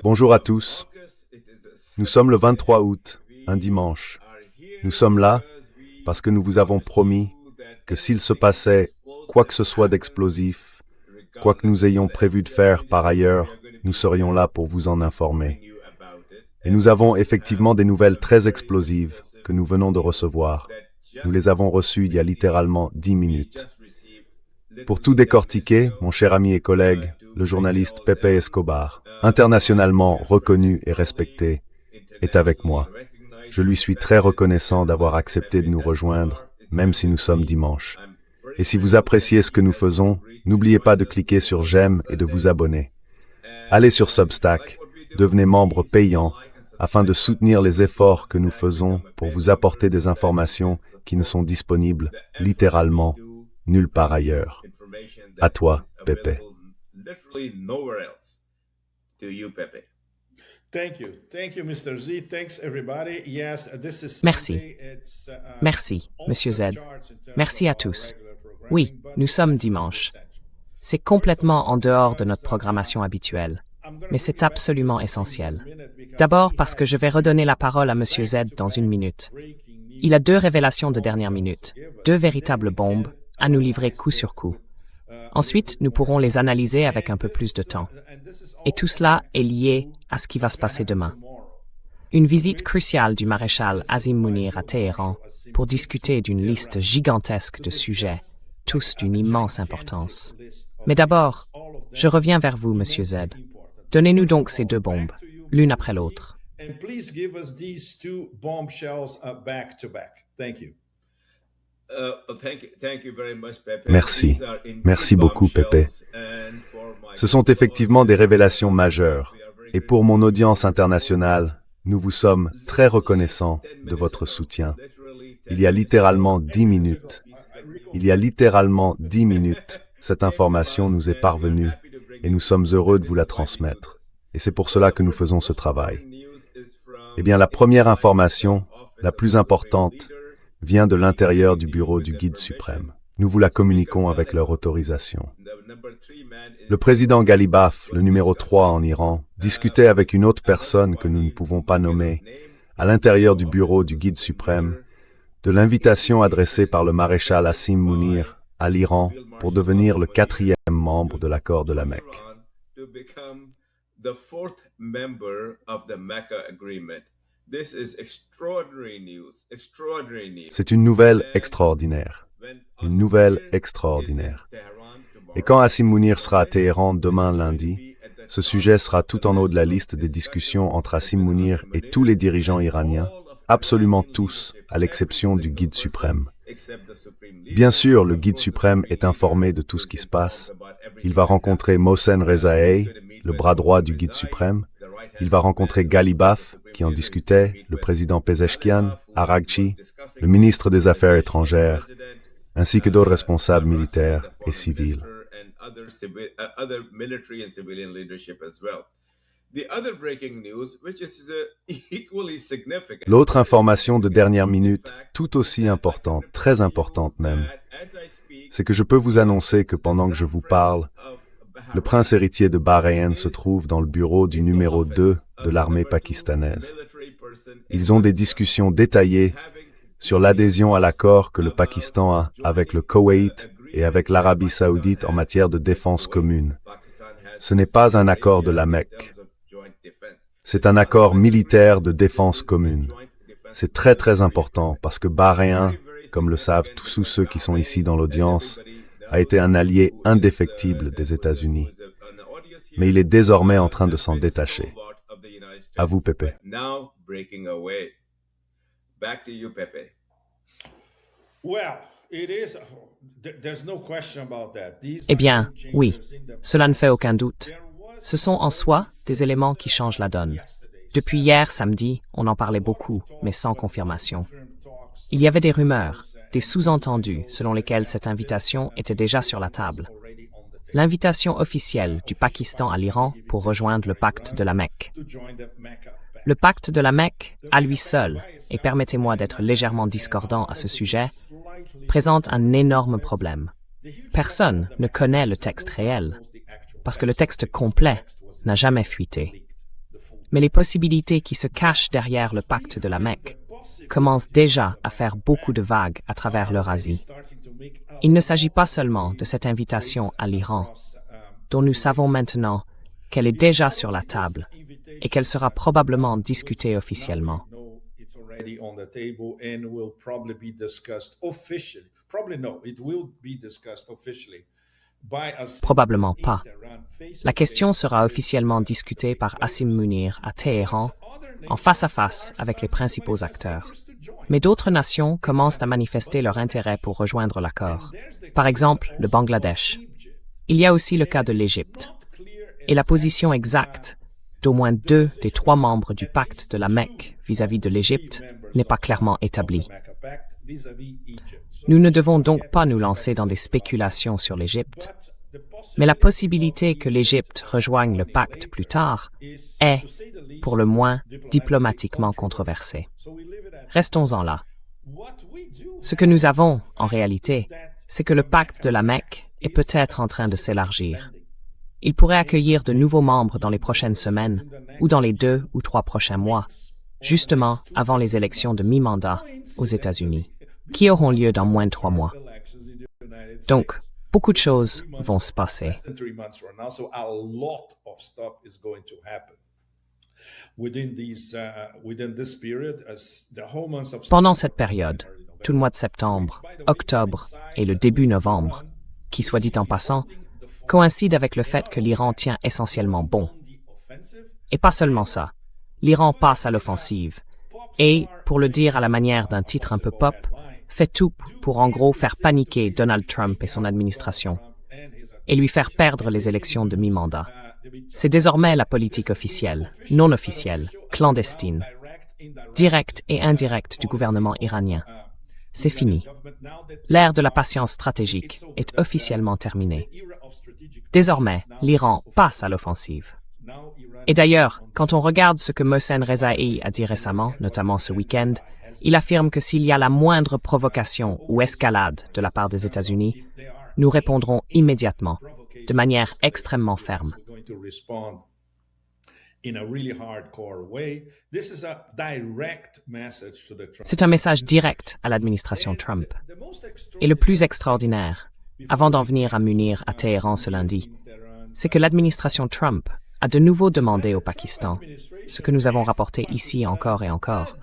Bonjour à tous. Nous sommes le 23 août, un dimanche. Nous sommes là parce que nous vous avons promis que s'il se passait quoi que ce soit d'explosif, quoi que nous ayons prévu de faire par ailleurs, nous serions là pour vous en informer. Et nous avons effectivement des nouvelles très explosives que nous venons de recevoir. Nous les avons reçues il y a littéralement 10 minutes. Pour tout décortiquer, mon cher ami et collègue, le journaliste Pepe Escobar, internationalement reconnu et respecté, est avec moi. Je lui suis très reconnaissant d'avoir accepté de nous rejoindre, même si nous sommes dimanche. Et si vous appréciez ce que nous faisons, n'oubliez pas de cliquer sur j'aime et de vous abonner. Allez sur Substack, devenez membre payant, afin de soutenir les efforts que nous faisons pour vous apporter des informations qui ne sont disponibles, littéralement, nulle part ailleurs. À toi, Pepe. Merci. Merci, Monsieur Z. Merci à tous. Oui, nous sommes dimanche. C'est complètement en dehors de notre programmation habituelle, mais c'est absolument essentiel. D'abord parce que je vais redonner la parole à Monsieur Z dans une minute. Il a 2 révélations de dernière minute, 2 véritables bombes à nous livrer coup sur coup. Ensuite, nous pourrons les analyser avec un peu plus de temps. Et tout cela est lié à ce qui va se passer demain. Une visite cruciale du maréchal Asim Mounir à Téhéran pour discuter d'une liste gigantesque de sujets, tous d'une immense importance. Mais d'abord, je reviens vers vous, Monsieur Z. Donnez-nous donc ces 2 bombes, l'une après l'autre. Merci. Merci beaucoup, Pepe. Ce sont effectivement des révélations majeures. Et pour mon audience internationale, nous vous sommes très reconnaissants de votre soutien. Il y a littéralement 10 minutes. Cette information nous est parvenue et nous sommes heureux de vous la transmettre. Et c'est pour cela que nous faisons ce travail. Eh bien, la première information, la plus importante, vient de l'intérieur du bureau du guide suprême. Nous vous la communiquons avec leur autorisation. Le président Ghalibaf, le numéro 3 en Iran, discutait avec une autre personne que nous ne pouvons pas nommer, à l'intérieur du bureau du guide suprême, de l'invitation adressée par le maréchal Asim Mounir à l'Iran pour devenir le 4e membre de l'accord de la Mecque. C'est une nouvelle extraordinaire. Une nouvelle extraordinaire. Et quand Asim Mounir sera à Téhéran demain lundi, ce sujet sera tout en haut de la liste des discussions entre Asim Mounir et tous les dirigeants iraniens, absolument tous, à l'exception du guide suprême. Bien sûr, le guide suprême est informé de tout ce qui se passe. Il va rencontrer Mohsen Rezaei, le bras droit du guide suprême. Il va rencontrer Ghalibaf, qui en discutait, le président Pezeshkian, Araghchi, le ministre des Affaires étrangères, ainsi que d'autres responsables militaires et civils. L'autre information de dernière minute, tout aussi importante, très importante même, c'est que je peux vous annoncer que pendant que je vous parle, le prince héritier de Bahreïn se trouve dans le bureau du numéro 2 de l'armée pakistanaise. Ils ont des discussions détaillées sur l'adhésion à l'accord que le Pakistan a avec le Koweït et avec l'Arabie saoudite en matière de défense commune. Ce n'est pas un accord de la Mecque. C'est un accord militaire de défense commune. C'est très très important parce que Bahreïn, comme le savent tous ceux qui sont ici dans l'audience, a été un allié indéfectible des États-Unis. Mais il est désormais en train de s'en détacher. À vous, Pepe. Eh bien, oui, cela ne fait aucun doute. Ce sont en soi des éléments qui changent la donne. Depuis hier samedi, on en parlait beaucoup, mais sans confirmation. Il y avait des rumeurs, des sous-entendus selon lesquels cette invitation était déjà sur la table. L'invitation officielle du Pakistan à l'Iran pour rejoindre le pacte de la Mecque. Le pacte de la Mecque, à lui seul, et permettez-moi d'être légèrement discordant à ce sujet, présente un énorme problème. Personne ne connaît le texte réel. parce que le texte complet n'a jamais fuité. Mais les possibilités qui se cachent derrière le pacte de la Mecque commencent déjà à faire beaucoup de vagues à travers l'Eurasie. Il ne s'agit pas seulement de cette invitation à l'Iran, dont nous savons maintenant qu'elle est déjà sur la table et qu'elle sera probablement discutée officiellement. Probablement pas. La question sera officiellement discutée par Asim Munir à Téhéran, en face à face avec les principaux acteurs. Mais d'autres nations commencent à manifester leur intérêt pour rejoindre l'accord. Par exemple, le Bangladesh. Il y a aussi le cas de l'Égypte. Et la position exacte d'au moins 2 des 3 membres du pacte de la Mecque vis-à-vis de l'Égypte n'est pas clairement établie. Nous ne devons donc pas nous lancer dans des spéculations sur l'Égypte, mais la possibilité que l'Égypte rejoigne le pacte plus tard est, pour le moins, diplomatiquement controversée. Restons-en là. Ce que nous avons, en réalité, c'est que le pacte de la Mecque est peut-être en train de s'élargir. Il pourrait accueillir de nouveaux membres dans les prochaines semaines ou dans les 2 ou 3 prochains mois, justement avant les élections de mi-mandat aux États-Unis, qui auront lieu dans moins de 3 mois. Donc, beaucoup de choses vont se passer. Pendant cette période, tout le mois de septembre, octobre et le début novembre, qui, soit dit en passant, coïncide avec le fait que l'Iran tient essentiellement bon. Et pas seulement ça, l'Iran passe à l'offensive et, pour le dire à la manière d'un titre un peu pop, fait tout pour en gros faire paniquer Donald Trump et son administration et lui faire perdre les élections de mi-mandat. C'est désormais la politique officielle, non officielle, clandestine, directe et indirecte du gouvernement iranien. C'est fini. L'ère de la patience stratégique est officiellement terminée. Désormais, l'Iran passe à l'offensive. Et d'ailleurs, quand on regarde ce que Mohsen Rezaei a dit récemment, notamment ce week-end, il affirme que s'il y a la moindre provocation ou escalade de la part des États-Unis, nous répondrons immédiatement, de manière extrêmement ferme. C'est un message direct à l'administration Trump. Et le plus extraordinaire, avant d'en venir à Munir à Téhéran ce lundi, c'est que l'administration Trump a de nouveau demandé au Pakistan, ce que nous avons rapporté ici encore et encore.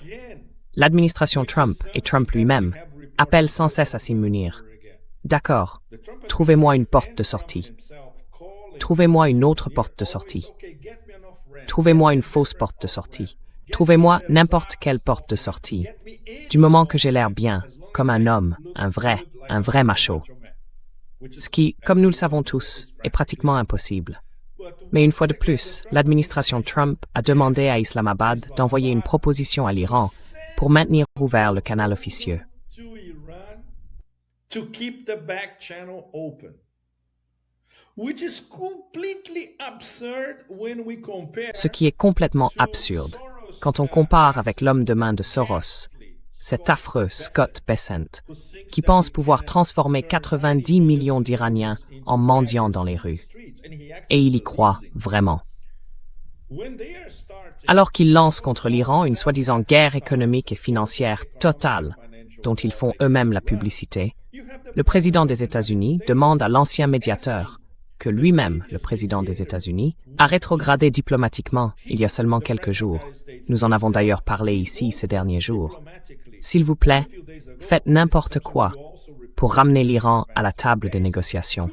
L'administration Trump et Trump lui-même appellent sans cesse Asim Munir. D'accord, trouvez-moi une porte de sortie. Trouvez-moi une autre porte de sortie. Trouvez-moi une fausse porte de sortie. Trouvez-moi n'importe quelle porte de sortie. Du moment que j'ai l'air bien, comme un homme, un vrai macho. Ce qui, comme nous le savons tous, est pratiquement impossible. Mais une fois de plus, l'administration Trump a demandé à Islamabad d'envoyer une proposition à l'Iran pour maintenir ouvert le canal officieux. Ce qui est complètement absurde quand on compare avec l'homme de main de Soros, cet affreux Scott Bessent, qui pense pouvoir transformer 90 millions d'Iraniens en mendiants dans les rues. Et il y croit vraiment. Alors qu'ils lancent contre l'Iran une soi-disant guerre économique et financière totale, dont ils font eux-mêmes la publicité, le président des États-Unis demande à l'ancien médiateur, que lui-même, le président des États-Unis, a rétrogradé diplomatiquement il y a seulement quelques jours. Nous en avons d'ailleurs parlé ici ces derniers jours. S'il vous plaît, faites n'importe quoi pour ramener l'Iran à la table des négociations.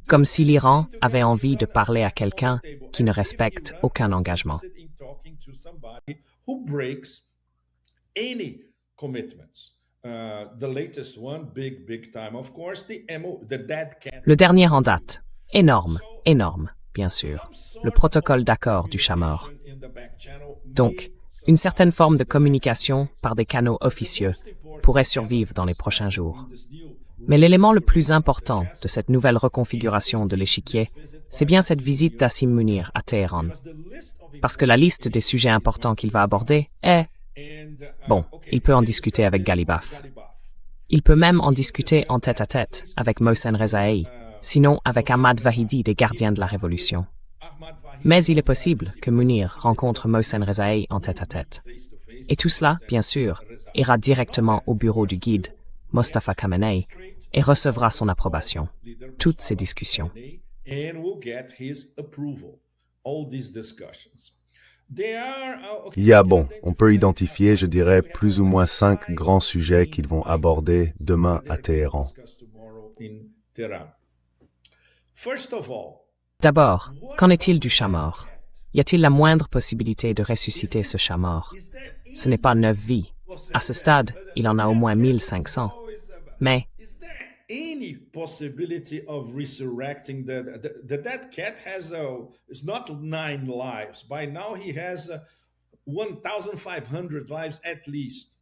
Comme si l'Iran avait envie de parler à quelqu'un qui ne respecte aucun engagement. Le dernier en date, énorme, bien sûr, le protocole d'accord du chat mort. Donc, une certaine forme de communication par des canaux officieux pourrait survivre dans les prochains jours. Mais l'élément le plus important de cette nouvelle reconfiguration de l'échiquier, c'est bien cette visite d'Asim Munir à Téhéran. Parce que la liste des sujets importants qu'il va aborder est... Bon, il peut en discuter avec Ghalibaf. Il peut même en discuter en tête-à-tête avec Mohsen Rezaei, sinon avec Ahmad Vahidi des Gardiens de la Révolution. Mais il est possible que Munir rencontre Mohsen Rezaei en tête-à-tête. Et tout cela, bien sûr, ira directement au bureau du guide, Mostafa Khamenei, et recevra son approbation. Toutes ces discussions. Il y a, on peut identifier, je dirais, plus ou moins 5 grands sujets qu'ils vont aborder demain à Téhéran. D'abord, qu'en est-il du chat mort? Y a-t-il la moindre possibilité de ressusciter ce chat mort? Ce n'est pas 9 vies. À ce stade, il en a au moins 1500. Mais any possibility of resurrecting the dead cat is not 9 lives. By now he has 1,500 lives at least.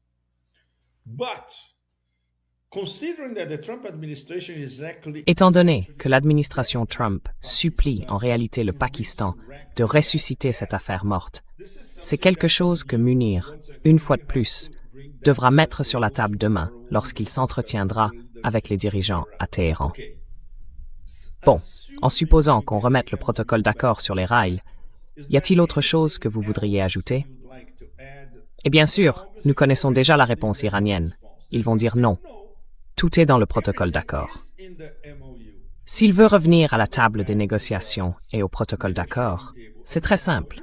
But considering that the Trump administration is actually étant donné que l'administration Trump supplie en réalité le Pakistan de ressusciter cette affaire morte, c'est quelque chose que Munir, une fois de plus, devra mettre sur la table demain lorsqu'il s'entretiendra avec les dirigeants à Téhéran. Bon, en supposant qu'on remette le protocole d'accord sur les rails, y a-t-il autre chose que vous voudriez ajouter? Et bien sûr, nous connaissons déjà la réponse iranienne. Ils vont dire non. Tout est dans le protocole d'accord. S'il veut revenir à la table des négociations et au protocole d'accord, c'est très simple.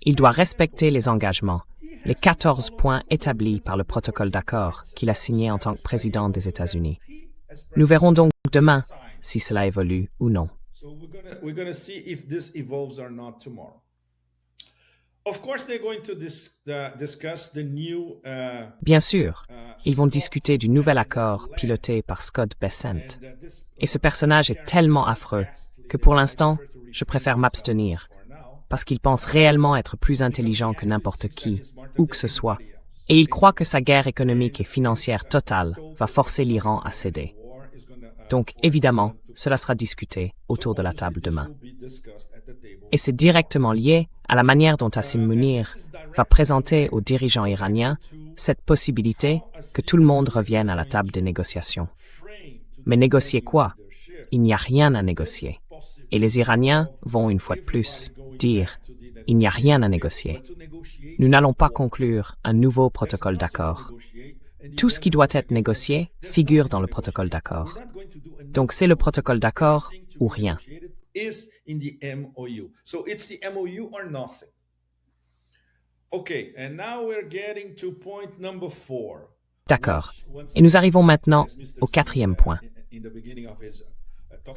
Il doit respecter les engagements, les 14 points établis par le protocole d'accord qu'il a signé en tant que président des États-Unis. Nous verrons donc demain si cela évolue ou non. Bien sûr, ils vont discuter du nouvel accord piloté par Scott Bessent. Et ce personnage est tellement affreux que pour l'instant, je préfère m'abstenir, parce qu'il pense réellement être plus intelligent que n'importe qui, où que ce soit, et il croit que sa guerre économique et financière totale va forcer l'Iran à céder. Donc, évidemment, cela sera discuté autour de la table demain. Et c'est directement lié à la manière dont Asim Munir va présenter aux dirigeants iraniens cette possibilité que tout le monde revienne à la table des négociations. Mais négocier quoi? Il n'y a rien à négocier. Et les Iraniens vont, une fois de plus, dire « il n'y a rien à négocier ». Nous n'allons pas conclure un nouveau protocole d'accord. Tout ce qui doit être négocié figure dans le protocole d'accord. Donc c'est le protocole d'accord ou rien. D'accord. Et nous arrivons maintenant au 4e point.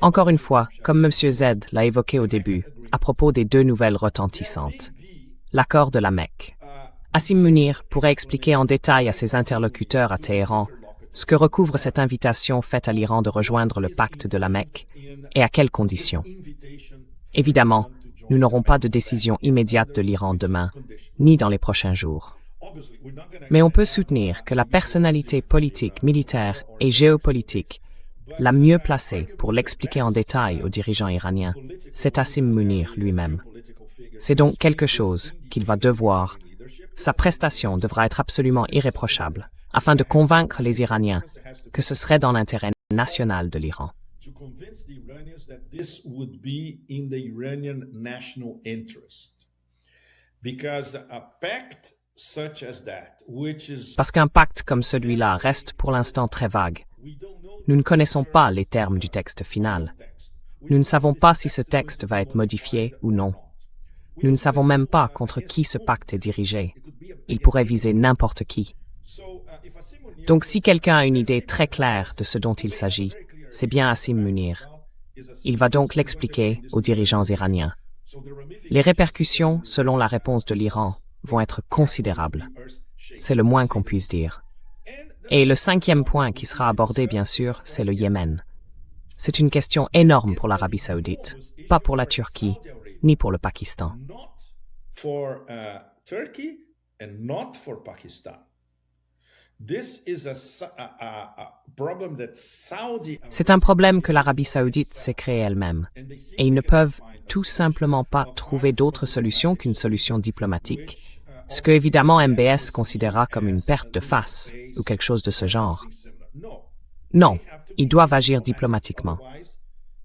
Encore une fois, comme M. Z l'a évoqué au début, à propos des 2 nouvelles retentissantes. L'accord de la Mecque. Asim Munir pourrait expliquer en détail à ses interlocuteurs à Téhéran ce que recouvre cette invitation faite à l'Iran de rejoindre le pacte de la Mecque et à quelles conditions. Évidemment, nous n'aurons pas de décision immédiate de l'Iran demain, ni dans les prochains jours. Mais on peut soutenir que la personnalité politique, militaire et géopolitique la mieux placée pour l'expliquer en détail aux dirigeants iraniens, c'est Asim Munir lui-même. C'est donc quelque chose qu'il va devoir. Sa prestation devra être absolument irréprochable, afin de convaincre les Iraniens que ce serait dans l'intérêt national de l'Iran. Parce qu'un pacte comme celui-là reste pour l'instant très vague. Nous ne connaissons pas les termes du texte final. Nous ne savons pas si ce texte va être modifié ou non. Nous ne savons même pas contre qui ce pacte est dirigé. Il pourrait viser n'importe qui. Donc si quelqu'un a une idée très claire de ce dont il s'agit, c'est bien Asim Munir. Il va donc l'expliquer aux dirigeants iraniens. Les répercussions, selon la réponse de l'Iran, vont être considérables. C'est le moins qu'on puisse dire. Et le 5e point qui sera abordé, bien sûr, c'est le Yémen. C'est une question énorme pour l'Arabie saoudite, pas pour la Turquie, ni pour le Pakistan. C'est un problème que l'Arabie saoudite s'est créé elle-même, et ils ne peuvent tout simplement pas trouver d'autre solution qu'une solution diplomatique, ce que évidemment MBS considérera comme une perte de face ou quelque chose de ce genre. Non, ils doivent agir diplomatiquement.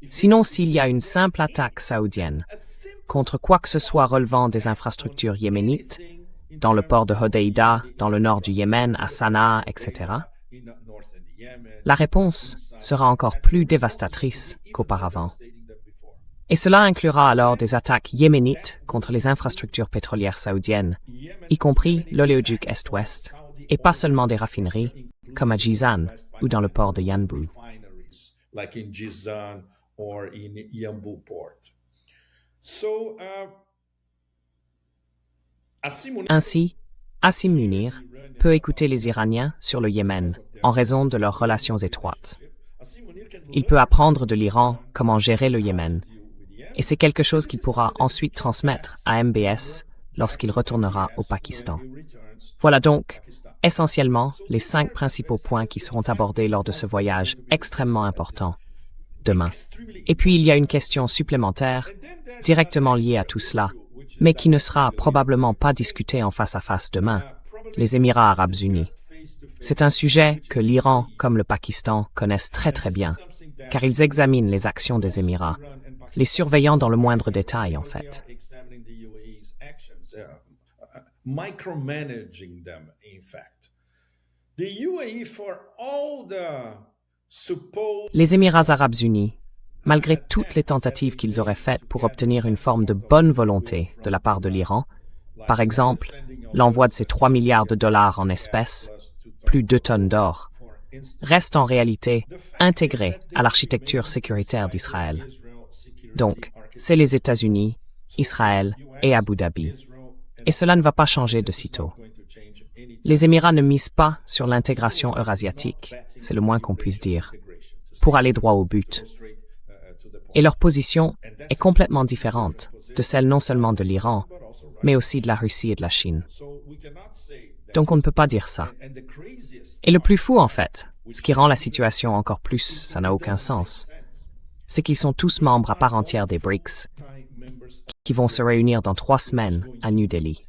Sinon, s'il y a une simple attaque saoudienne contre quoi que ce soit relevant des infrastructures yéménites, dans le port de Hodeïda, dans le nord du Yémen, à Sanaa, etc., la réponse sera encore plus dévastatrice qu'auparavant. Et cela inclura alors des attaques yéménites contre les infrastructures pétrolières saoudiennes, y compris l'oléoduc Est-Ouest, et pas seulement des raffineries, comme à Jizan ou dans le port de Yanbu. Ainsi, Asim Munir peut écouter les Iraniens sur le Yémen en raison de leurs relations étroites. Il peut apprendre de l'Iran comment gérer le Yémen, et c'est quelque chose qu'il pourra ensuite transmettre à MBS lorsqu'il retournera au Pakistan. Voilà donc, essentiellement, les 5 principaux points qui seront abordés lors de ce voyage extrêmement important demain. Et puis il y a une question supplémentaire, directement liée à tout cela, mais qui ne sera probablement pas discutée en face à face demain, les Émirats arabes unis. C'est un sujet que l'Iran comme le Pakistan connaissent très très bien, car ils examinent les actions des Émirats, les surveillant dans le moindre détail en fait. Les Émirats arabes unis, malgré toutes les tentatives qu'ils auraient faites pour obtenir une forme de bonne volonté de la part de l'Iran, par exemple, l'envoi de ces 3 milliards de dollars en espèces, plus 2 tonnes d'or, restent en réalité intégrés à l'architecture sécuritaire d'Israël. Donc, c'est les États-Unis, Israël et Abu Dhabi. Et cela ne va pas changer de sitôt. Les Émirats ne misent pas sur l'intégration eurasiatique, c'est le moins qu'on puisse dire, pour aller droit au but. Et leur position est complètement différente de celle non seulement de l'Iran, mais aussi de la Russie et de la Chine. Donc on ne peut pas dire ça. Et le plus fou en fait, ce qui rend la situation encore plus, ça n'a aucun sens, c'est qu'ils sont tous membres à part entière des BRICS, qui vont se réunir dans 3 semaines à New Delhi.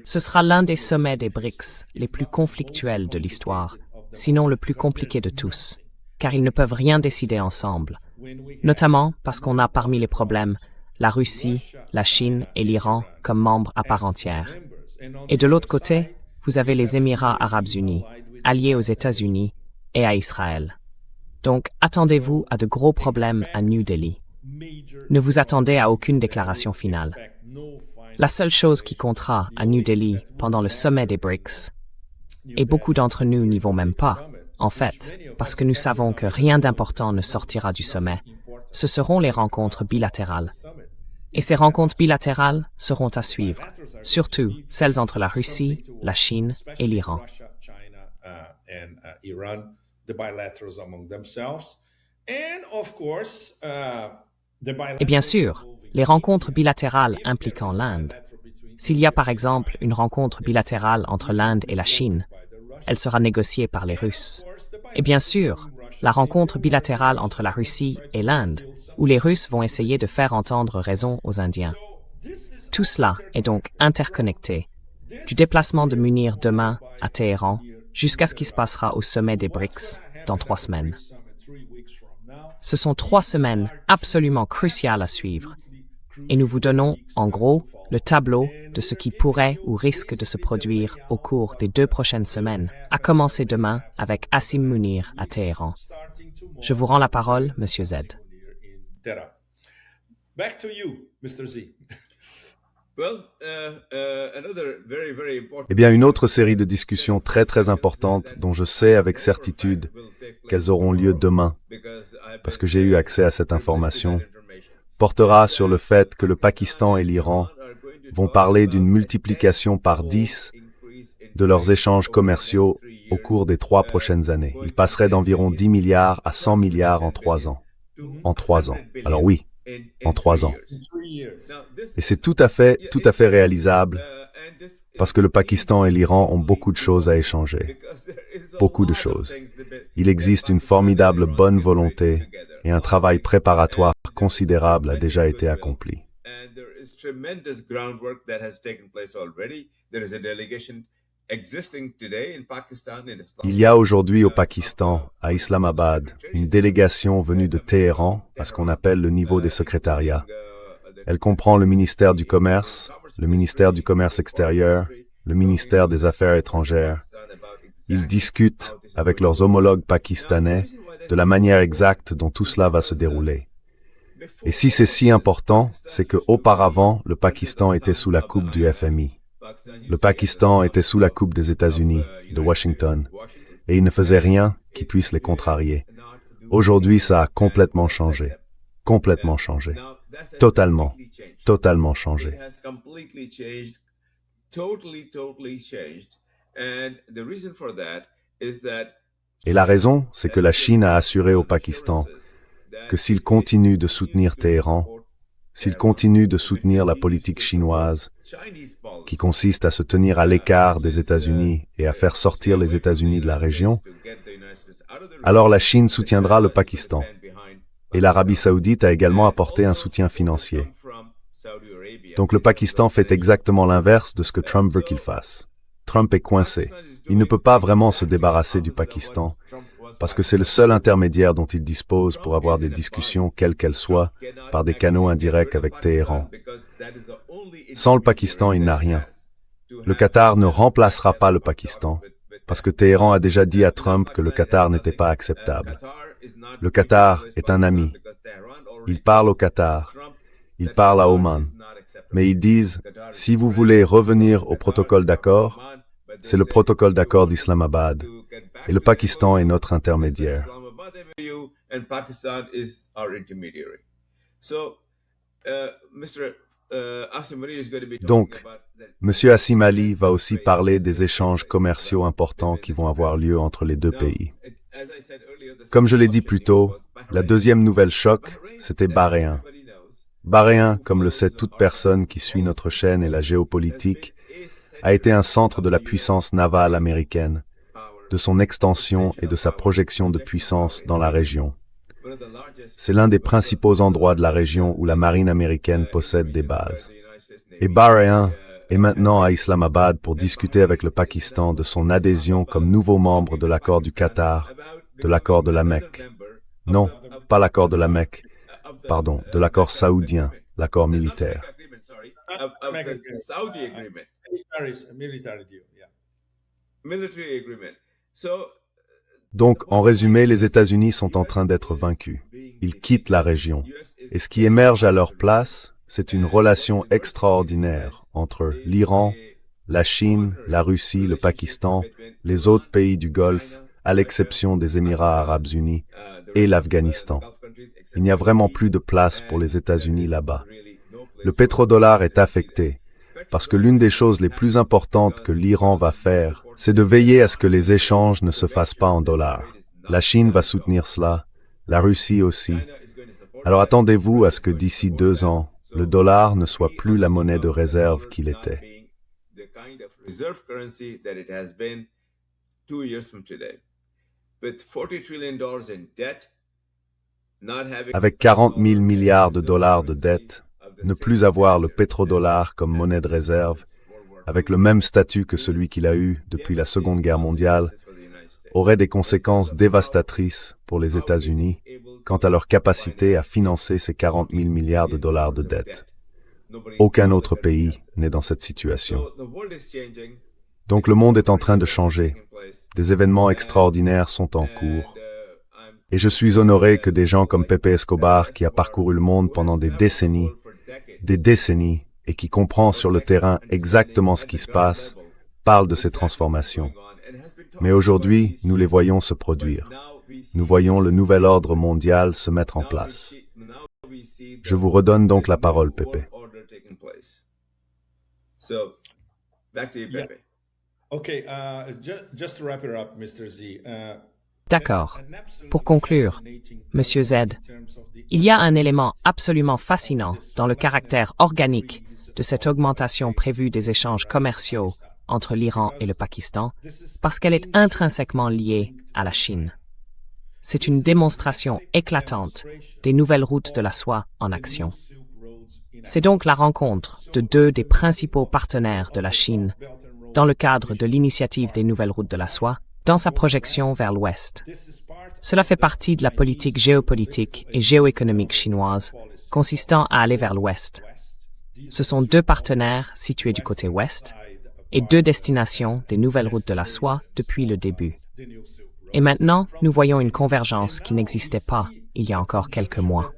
Ce sera l'un des sommets des BRICS les plus conflictuels de l'histoire, sinon le plus compliqué de tous, car ils ne peuvent rien décider ensemble, notamment parce qu'on a parmi les problèmes la Russie, la Chine et l'Iran comme membres à part entière. Et de l'autre côté, vous avez les Émirats arabes unis, alliés aux États-Unis et à Israël. Donc, attendez-vous à de gros problèmes à New Delhi. Ne vous attendez à aucune déclaration finale. La seule chose qui comptera à New Delhi pendant le sommet des BRICS, et beaucoup d'entre nous n'y vont même pas, en fait, parce que nous savons que rien d'important ne sortira du sommet, ce seront les rencontres bilatérales. Et ces rencontres bilatérales seront à suivre, surtout celles entre la Russie, la Chine et l'Iran. Et bien sûr, les rencontres bilatérales impliquant l'Inde. S'il y a par exemple une rencontre bilatérale entre l'Inde et la Chine, elle sera négociée par les Russes. Et bien sûr, la rencontre bilatérale entre la Russie et l'Inde, où les Russes vont essayer de faire entendre raison aux Indiens. Tout cela est donc interconnecté, du déplacement de Munir demain à Téhéran jusqu'à ce qui se passera au sommet des BRICS dans 3 semaines. Ce sont 3 semaines absolument cruciales à suivre, et nous vous donnons, en gros, le tableau de ce qui pourrait ou risque de se produire au cours des 2 prochaines semaines, à commencer demain avec Asim Munir à Téhéran. Je vous rends la parole, Monsieur Z. Back to you, Mr. Z. Eh bien, une autre série de discussions très très importantes dont je sais avec certitude qu'elles auront lieu demain, parce que j'ai eu accès à cette information, portera sur le fait que le Pakistan et l'Iran vont parler d'une multiplication par 10 de leurs échanges commerciaux au cours des 3 prochaines années. Ils passeraient d'environ 10 milliards à 100 milliards en 3 ans. En 3 ans. Alors oui, en 3 ans. Et c'est tout à fait réalisable parce que le Pakistan et l'Iran ont beaucoup de choses à échanger. Beaucoup de choses. Il existe une formidable bonne volonté et un travail préparatoire considérable a déjà été accompli. Il y a aujourd'hui au Pakistan, à Islamabad, une délégation venue de Téhéran à ce qu'on appelle le niveau des secrétariats. Elle comprend le ministère du Commerce, le ministère du Commerce extérieur, le ministère des Affaires étrangères. Ils discutent avec leurs homologues pakistanais de la manière exacte dont tout cela va se dérouler. Et si c'est si important, c'est qu'auparavant, le Pakistan était sous la coupe du FMI. Le Pakistan était sous la coupe des États-Unis, de Washington, et il ne faisait rien qui puisse les contrarier. Aujourd'hui, ça a complètement changé. Complètement changé. Totalement. Totalement changé. Et la raison, c'est que la Chine a assuré au Pakistan que s'il continue de soutenir Téhéran, s'il continue de soutenir la politique chinoise, qui consiste à se tenir à l'écart des États-Unis et à faire sortir les États-Unis de la région, alors la Chine soutiendra le Pakistan. Et l'Arabie saoudite a également apporté un soutien financier. Donc le Pakistan fait exactement l'inverse de ce que Trump veut qu'il fasse. Trump est coincé. Il ne peut pas vraiment se débarrasser du Pakistan, parce que c'est le seul intermédiaire dont il dispose pour avoir des discussions, quelles qu'elles soient, par des canaux indirects avec Téhéran. Sans le Pakistan, il n'a rien. Le Qatar ne remplacera pas le Pakistan, parce que Téhéran a déjà dit à Trump que le Qatar n'était pas acceptable. Le Qatar est un ami. Il parle au Qatar. Il parle à Oman. Mais ils disent, si vous voulez revenir au protocole d'accord, c'est le protocole d'accord d'Islamabad. Et le Pakistan est notre intermédiaire. Donc, M. Hassim Ali va aussi parler des échanges commerciaux importants qui vont avoir lieu entre les deux pays. Comme je l'ai dit plus tôt, la deuxième nouvelle choc, c'était Bahreïn. Bahreïn, comme le sait toute personne qui suit notre chaîne et la géopolitique, a été un centre de la puissance navale américaine, de son extension et de sa projection de puissance dans la région. C'est l'un des principaux endroits de la région où la marine américaine possède des bases. Et Bahreïn est maintenant à Islamabad pour discuter avec le Pakistan de son adhésion comme nouveau membre de l'accord du Qatar, de l'accord de la Mecque. Non, pas l'accord de la Mecque, pardon, de l'accord saoudien, l'accord militaire. Donc, en résumé, les États-Unis sont en train d'être vaincus. Ils quittent la région. Et ce qui émerge à leur place, c'est une relation extraordinaire entre l'Iran, la Chine, la Russie, le Pakistan, les autres pays du Golfe, à l'exception des Émirats arabes unis, et l'Afghanistan. Il n'y a vraiment plus de place pour les États-Unis là-bas. Le pétrodollar est affecté, parce que l'une des choses les plus importantes que l'Iran va faire, c'est de veiller à ce que les échanges ne se fassent pas en dollars. La Chine va soutenir cela, la Russie aussi. Alors attendez-vous à ce que d'ici 2 ans, le dollar ne soit plus la monnaie de réserve qu'il était. Avec 40 000 milliards de dollars de dette, ne plus avoir le pétrodollar comme monnaie de réserve, avec le même statut que celui qu'il a eu depuis la Seconde Guerre mondiale, aurait des conséquences dévastatrices pour les États-Unis quant à leur capacité à financer ces 40 000 milliards de dollars de dette. Aucun autre pays n'est dans cette situation. Donc le monde est en train de changer. Des événements extraordinaires sont en cours. Et je suis honoré que des gens comme Pepe Escobar, qui a parcouru le monde pendant des décennies, et qui comprend sur le terrain exactement ce qui se passe, parle de ces transformations. Mais aujourd'hui, nous les voyons se produire. Nous voyons le nouvel ordre mondial se mettre en place. Je vous redonne donc la parole, Pepe. D'accord. Pour conclure, Monsieur Z, il y a un élément absolument fascinant dans le caractère organique de cette augmentation prévue des échanges commerciaux entre l'Iran et le Pakistan, parce qu'elle est intrinsèquement liée à la Chine. C'est une démonstration éclatante des nouvelles routes de la soie en action. C'est donc la rencontre de 2 des principaux partenaires de la Chine dans le cadre de l'initiative des nouvelles routes de la soie, dans sa projection vers l'Ouest. Cela fait partie de la politique géopolitique et géoéconomique chinoise, consistant à aller vers l'Ouest. Ce sont deux partenaires situés du côté Ouest et deux destinations des nouvelles routes de la soie depuis le début. Et maintenant, nous voyons une convergence qui n'existait pas il y a encore quelques mois.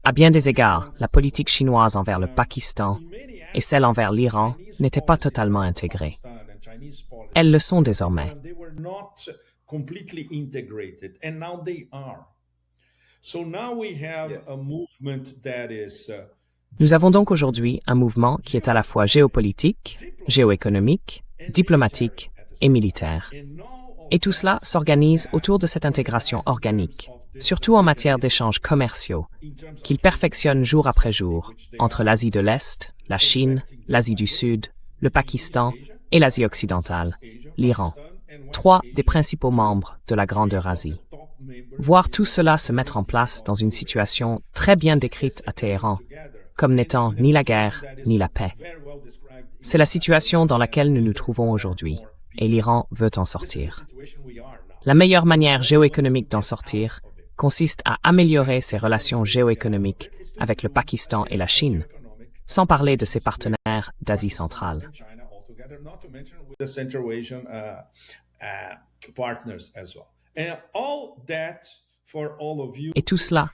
À bien des égards, la politique chinoise envers le Pakistan et celle envers l'Iran n'étaient pas totalement intégrées. Elles le sont désormais. Completely integrated, and now they are. So now we have a movement that is Nous avons donc aujourd'hui un mouvement qui est à la fois géopolitique, géoéconomique, diplomatique et militaire. Et tout cela s'organise autour de cette intégration organique, surtout en matière d'échanges commerciaux, qu'il perfectionne jour après jour entre l'Asie de l'Est, la Chine, l'Asie du Sud, le Pakistan et l'Asie occidentale, l'Iran. 3 des principaux membres de la Grande Eurasie. Voir tout cela se mettre en place dans une situation très bien décrite à Téhéran, comme n'étant ni la guerre ni la paix. C'est la situation dans laquelle nous nous trouvons aujourd'hui, et l'Iran veut en sortir. La meilleure manière géoéconomique d'en sortir consiste à améliorer ses relations géoéconomiques avec le Pakistan et la Chine, sans parler de ses partenaires d'Asie centrale. Et tout cela,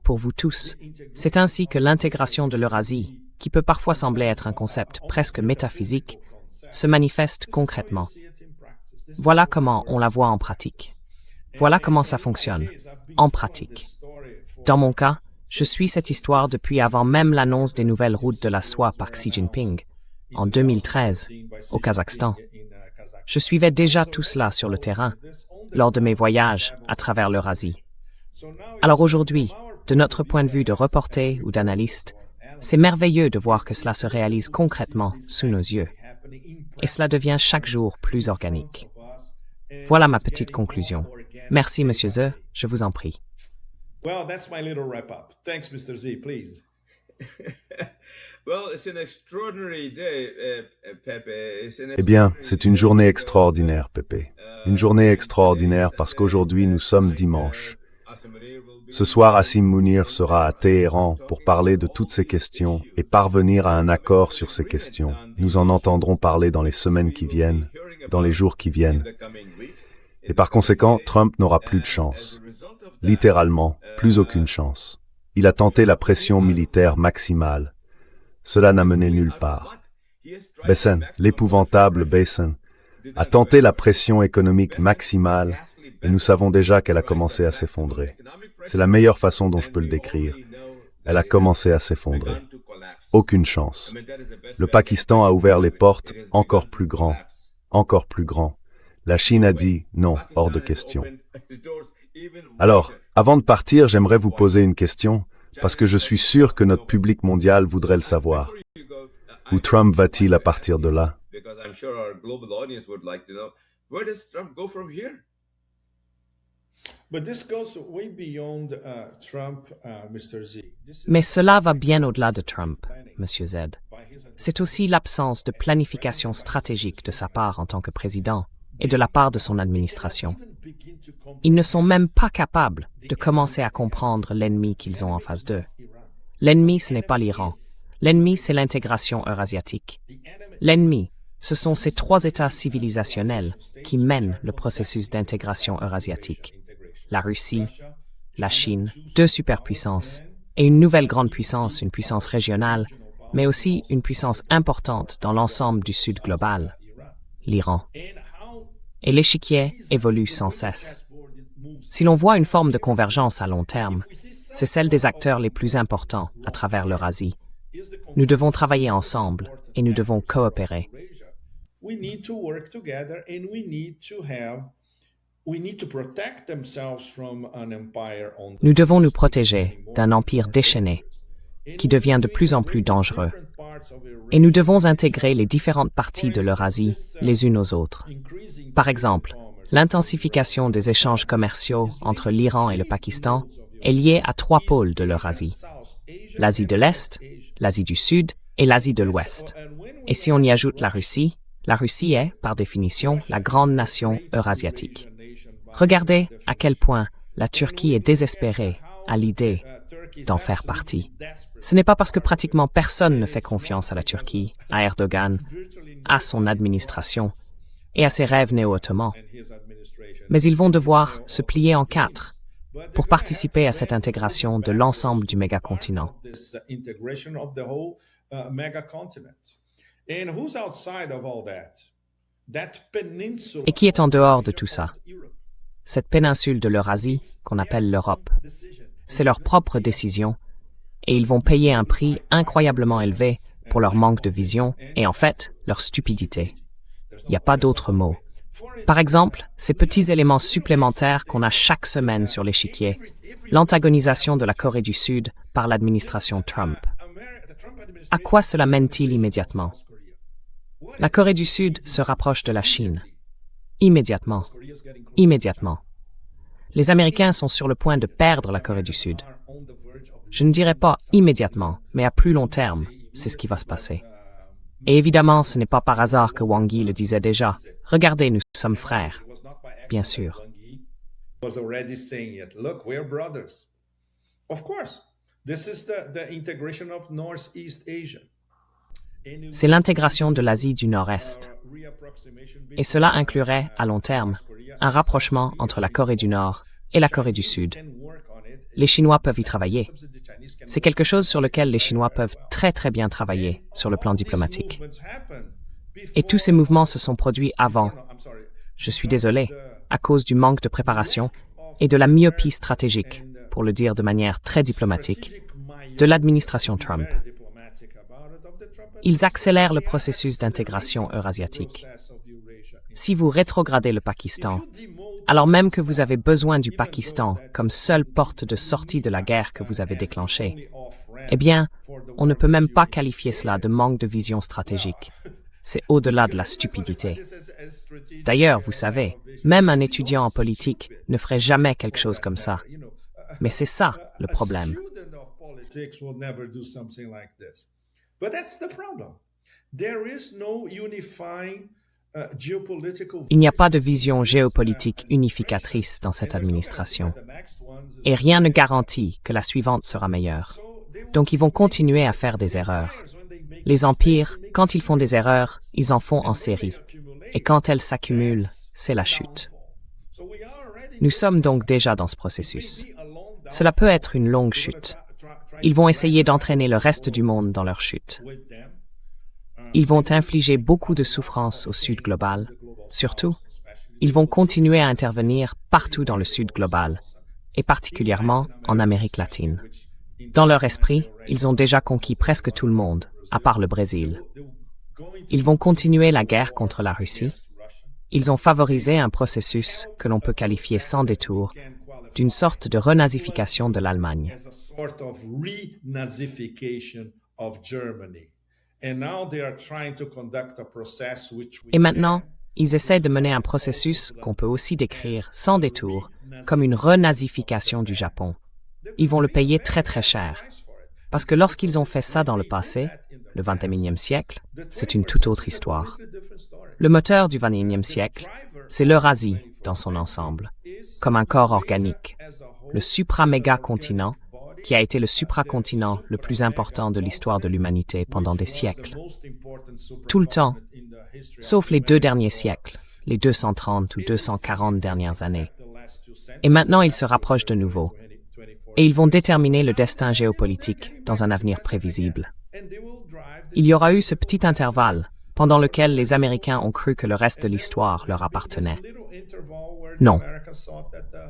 pour vous tous, c'est ainsi que l'intégration de l'Eurasie, qui peut parfois sembler être un concept presque métaphysique, se manifeste concrètement. Voilà comment on la voit en pratique. Voilà comment ça fonctionne, en pratique. Dans mon cas, je suis cette histoire depuis avant même l'annonce des nouvelles routes de la soie par Xi Jinping, en 2013, au Kazakhstan. Je suivais déjà tout cela sur le terrain, lors de mes voyages à travers l'Eurasie. Alors aujourd'hui, de notre point de vue de reporter ou d'analyste, c'est merveilleux de voir que cela se réalise concrètement sous nos yeux. Et cela devient chaque jour plus organique. Voilà ma petite conclusion. Merci, Monsieur Ze, je vous en prie. Well, that's my little wrap-up. Thanks, Mr. Z, please. Eh bien, c'est une journée extraordinaire, Pépé. Une journée extraordinaire parce qu'aujourd'hui, nous sommes dimanche. Ce soir, Asim Mounir sera à Téhéran pour parler de toutes ces questions et parvenir à un accord sur ces questions. Nous en entendrons parler dans les semaines qui viennent, dans les jours qui viennent. Et par conséquent, Trump n'aura plus de chance. Littéralement, plus aucune chance. Il a tenté la pression militaire maximale. Cela n'a mené nulle part. Besen, l'épouvantable Besen, a tenté la pression économique maximale et nous savons déjà qu'elle a commencé à s'effondrer. C'est la meilleure façon dont je peux le décrire. Elle a commencé à s'effondrer. Aucune chance. Le Pakistan a ouvert les portes encore plus grand. Encore plus grand. La Chine a dit non, hors de question. Alors, avant de partir, j'aimerais vous poser une question, parce que je suis sûr que notre public mondial voudrait le savoir. Où Trump va-t-il à partir de là? Mais cela va bien au-delà de Trump, Monsieur Z. C'est aussi l'absence de planification stratégique de sa part en tant que président et de la part de son administration. Ils ne sont même pas capables de commencer à comprendre l'ennemi qu'ils ont en face d'eux. L'ennemi, ce n'est pas l'Iran. L'ennemi, c'est l'intégration eurasiatique. L'ennemi, ce sont ces 3 États civilisationnels qui mènent le processus d'intégration eurasiatique. La Russie, la Chine, 2 superpuissances, et une nouvelle grande puissance, une puissance régionale, mais aussi une puissance importante dans l'ensemble du Sud global, l'Iran. Et l'échiquier évolue sans cesse. Si l'on voit une forme de convergence à long terme, c'est celle des acteurs les plus importants à travers l'Eurasie. Nous devons travailler ensemble et nous devons coopérer. Nous devons nous protéger d'un empire déchaîné qui devient de plus en plus dangereux. Et nous devons intégrer les différentes parties de l'Eurasie les unes aux autres. Par exemple, l'intensification des échanges commerciaux entre l'Iran et le Pakistan est liée à 3 pôles de l'Eurasie: l'Asie de l'Est, l'Asie du Sud et l'Asie de l'Ouest. Et si on y ajoute la Russie est, par définition, la grande nation eurasiatique. Regardez à quel point la Turquie est désespérée à l'idée d'en faire partie. Ce n'est pas parce que pratiquement personne ne fait confiance à la Turquie, à Erdogan, à son administration et à ses rêves néo-ottomans. Mais ils vont devoir se plier en quatre pour participer à cette intégration de l'ensemble du mégacontinent. Et qui est en dehors de tout ça? Cette péninsule de l'Eurasie qu'on appelle l'Europe. C'est leur propre décision et ils vont payer un prix incroyablement élevé pour leur manque de vision et en fait, leur stupidité. Il n'y a pas d'autre mot. Par exemple, ces petits éléments supplémentaires qu'on a chaque semaine sur l'échiquier, l'antagonisation de la Corée du Sud par l'administration Trump. À quoi cela mène-t-il immédiatement? La Corée du Sud se rapproche de la Chine. Immédiatement. Les Américains sont sur le point de perdre la Corée du Sud. Je ne dirais pas immédiatement, mais à plus long terme, c'est ce qui va se passer. Et évidemment, ce n'est pas par hasard que Wang Yi le disait déjà. Regardez, nous sommes frères. Bien sûr. C'est l'intégration de l'Asie du Nord-Est. Et cela inclurait, à long terme, un rapprochement entre la Corée du Nord et la Corée du Sud. Les Chinois peuvent y travailler. C'est quelque chose sur lequel les Chinois peuvent très très bien travailler sur le plan diplomatique. Et tous ces mouvements se sont produits avant, je suis désolé, à cause du manque de préparation et de la myopie stratégique, pour le dire de manière très diplomatique, de l'administration Trump. Ils accélèrent le processus d'intégration eurasiatique. Si vous rétrogradez le Pakistan, alors même que vous avez besoin du Pakistan comme seule porte de sortie de la guerre que vous avez déclenchée, eh bien, on ne peut même pas qualifier cela de manque de vision stratégique. C'est au-delà de la stupidité. D'ailleurs, vous savez, même un étudiant en politique ne ferait jamais quelque chose comme ça. Mais c'est ça, le problème. Il n'y a pas de vision géopolitique unificatrice dans cette administration. Et rien ne garantit que la suivante sera meilleure. Donc ils vont continuer à faire des erreurs. Les empires, quand ils font des erreurs, ils en font en série. Et quand elles s'accumulent, c'est la chute. Nous sommes donc déjà dans ce processus. Cela peut être une longue chute. Ils vont essayer d'entraîner le reste du monde dans leur chute. Ils vont infliger beaucoup de souffrance au Sud global. Surtout, ils vont continuer à intervenir partout dans le Sud global, et particulièrement en Amérique latine. Dans leur esprit, ils ont déjà conquis presque tout le monde, à part le Brésil. Ils vont continuer la guerre contre la Russie. Ils ont favorisé un processus que l'on peut qualifier sans détour d'une sorte de renazification de l'Allemagne. Et maintenant, ils essaient de mener un processus qu'on peut aussi décrire sans détour comme une renazification du Japon. Ils vont le payer très très cher. Parce que lorsqu'ils ont fait ça dans le passé, le XXIe siècle, c'est une toute autre histoire. Le moteur du XXIe siècle, c'est l'Eurasie dans son ensemble, comme un corps organique, le supra-méga-continent qui a été le supracontinent le plus important de l'histoire de l'humanité pendant des siècles. Tout le temps, sauf les 2 derniers siècles, les 230 ou 240 dernières années. Et maintenant, ils se rapprochent de nouveau. Et ils vont déterminer le destin géopolitique dans un avenir prévisible. Il y aura eu ce petit intervalle pendant lequel les Américains ont cru que le reste de l'histoire leur appartenait. Non.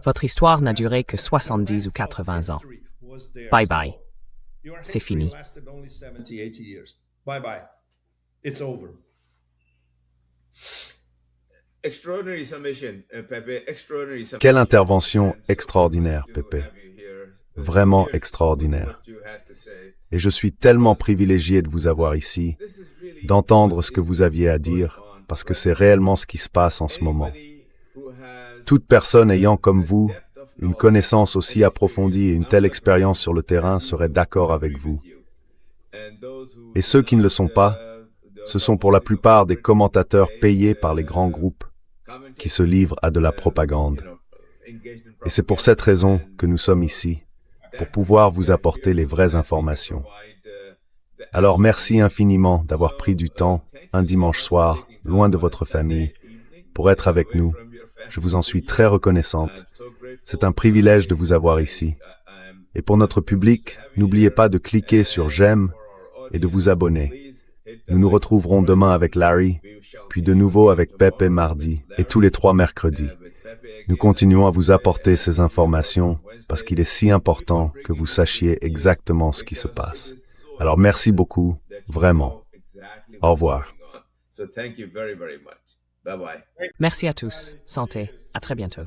Votre histoire n'a duré que 70 ou 80 ans. Bye bye. C'est fini. Quelle intervention extraordinaire, Pepe. Vraiment extraordinaire. Et je suis tellement privilégié de vous avoir ici, d'entendre ce que vous aviez à dire, parce que c'est réellement ce qui se passe en ce moment. Toute personne ayant comme vous une connaissance aussi approfondie et une telle expérience sur le terrain serait d'accord avec vous. Et ceux qui ne le sont pas, ce sont pour la plupart des commentateurs payés par les grands groupes qui se livrent à de la propagande. Et c'est pour cette raison que nous sommes ici, pour pouvoir vous apporter les vraies informations. Alors merci infiniment d'avoir pris du temps, un dimanche soir, loin de votre famille, pour être avec nous. Je vous en suis très reconnaissante. C'est un privilège de vous avoir ici. Et pour notre public, n'oubliez pas de cliquer sur j'aime et de vous abonner. Nous nous retrouverons demain avec Larry, puis de nouveau avec Pepe mardi et tous les 3 mercredis. Nous continuons à vous apporter ces informations parce qu'il est si important que vous sachiez exactement ce qui se passe. Alors merci beaucoup, vraiment. Au revoir. Merci à tous. Santé. À très bientôt.